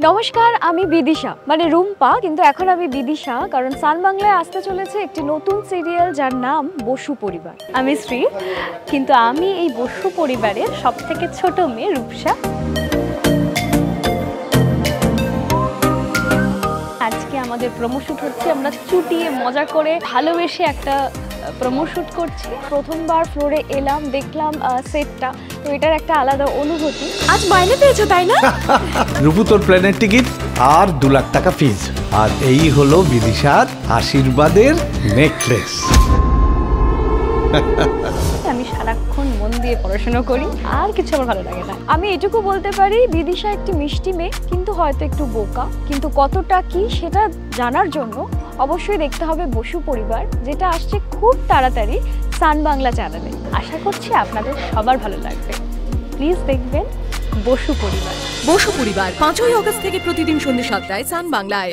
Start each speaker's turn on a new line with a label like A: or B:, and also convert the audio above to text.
A: নমস্কার, আমি বিদিশা, মানে রুম্পা, কিন্তু এখন আমি বিদিশা কারণ সান বাংলায় আসতে চলেছে একটি নতুন সিরিয়াল যার নাম বসু পরিবার। আমি শ্রী, কিন্তু আমি এই বসু পরিবারের সবথেকে ছোট মেয়ে রূপসা। আজকে আমাদের প্রোমো শুট হচ্ছে, আমরা চুটিয়ে মজা করে ভালোবেসে একটা প্রোমো শুট করছি। প্রথমবার ফ্লোরে এলাম, দেখলাম সেটটা, তো এটার একটা আলাদা অনুভূতি। আজ মাইনে পেয়েছো তাই না?
B: রূপু, তোর প্লেনের টিকিট আর 2 লাখ টাকা ফিজ, আর এই হলো বিদিশার আশীর্বাদের নেকলেস।
A: আমি সারাক্ষণ মন দিয়ে পড়াশোনা করি, আর কিছু আমার ভালো লাগে না। আমি এটুকু বলতে পারি, বিদিশা একটি মিষ্টি মেয়ে, কিন্তু হয়তো একটু বোকা। কিন্তু কতটা কি সেটা জানার জন্য অবশ্যই দেখতে হবে বসু পরিবার, যেটা আসছে খুব তাড়াতাড়ি সান বাংলা চ্যানেলে। আশা করছি আপনাদের সবার ভালো লাগবে। প্লিজ দেখবেন বসু পরিবার।
C: বসু পরিবার 5ই আগস্ট থেকে প্রতিদিন সন্ধ্যে 7টায় সান বাংলায়।